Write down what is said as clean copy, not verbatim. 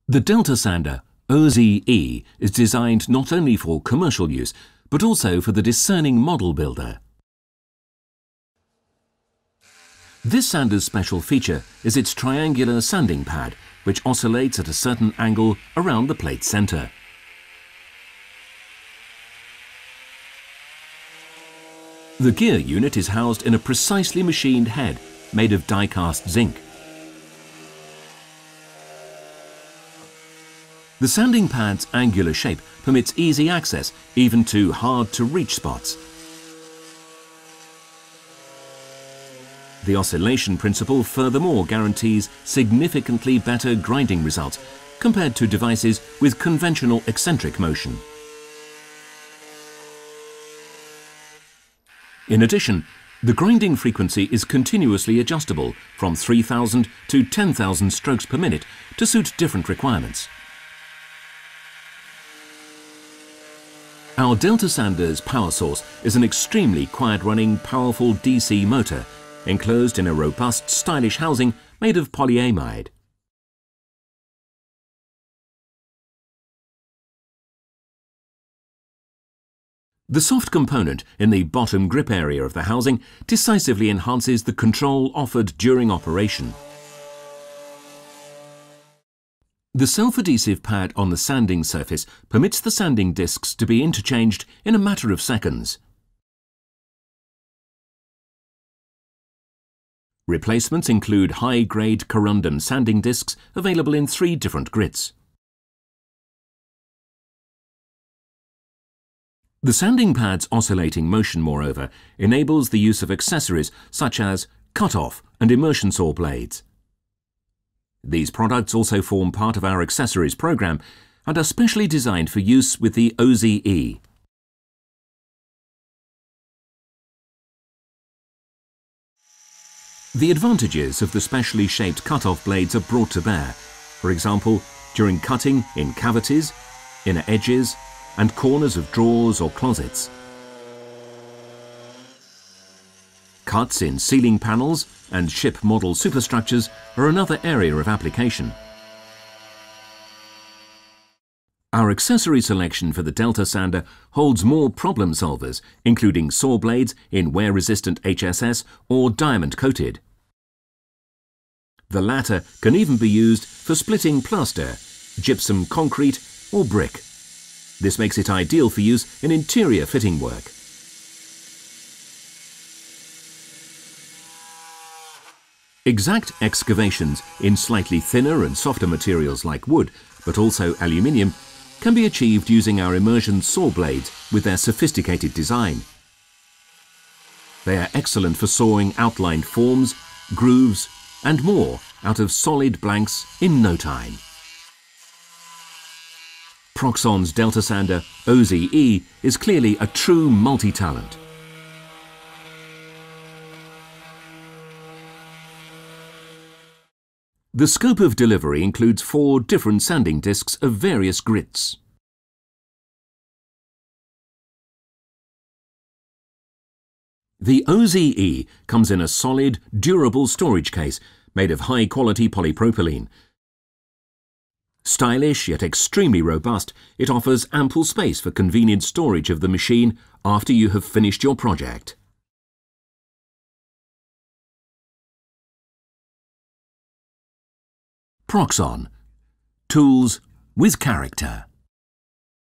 The Delta sander, OZE, is designed not only for commercial use, but also for the discerning model builder. This sander's special feature is its triangular sanding pad, which oscillates at a certain angle around the plate's centre. The gear unit is housed in a precisely machined head made of die-cast zinc. The sanding pad's angular shape permits easy access even to hard-to-reach spots. The oscillation principle furthermore guarantees significantly better grinding results compared to devices with conventional eccentric motion. In addition, the grinding frequency is continuously adjustable from 3,000 to 10,000 strokes per minute to suit different requirements. Our Delta sander's power source is an extremely quiet-running, powerful DC motor enclosed in a robust, stylish housing made of polyamide. The soft component in the bottom grip area of the housing decisively enhances the control offered during operation. The self-adhesive pad on the sanding surface permits the sanding discs to be interchanged in a matter of seconds. Replacements include high-grade corundum sanding discs available in 3 different grits. The sanding pad's oscillating motion, moreover, enables the use of accessories such as cut-off and immersion saw blades. These products also form part of our accessories program and are specially designed for use with the OZE. The advantages of the specially shaped cut-off blades are brought to bear, for example, during cutting in cavities, inner edges, and corners of drawers or closets. Cuts in ceiling panels and ship model superstructures are another area of application. Our accessory selection for the Delta sander holds more problem solvers, including saw blades in wear-resistant HSS or diamond-coated. The latter can even be used for splitting plaster, gypsum concrete or brick. This makes it ideal for use in interior fitting work. Exact excavations in slightly thinner and softer materials like wood, but also aluminium, can be achieved using our immersion saw blades with their sophisticated design. They are excellent for sawing outlined forms, grooves, and more out of solid blanks in no time. Proxxon's Delta sander OZE is clearly a true multi-talent. The scope of delivery includes 4 different sanding discs of various grits. The OZE comes in a solid, durable storage case made of high-quality polypropylene. Stylish yet extremely robust, it offers ample space for convenient storage of the machine after you have finished your project. Proxxon. Tools with character.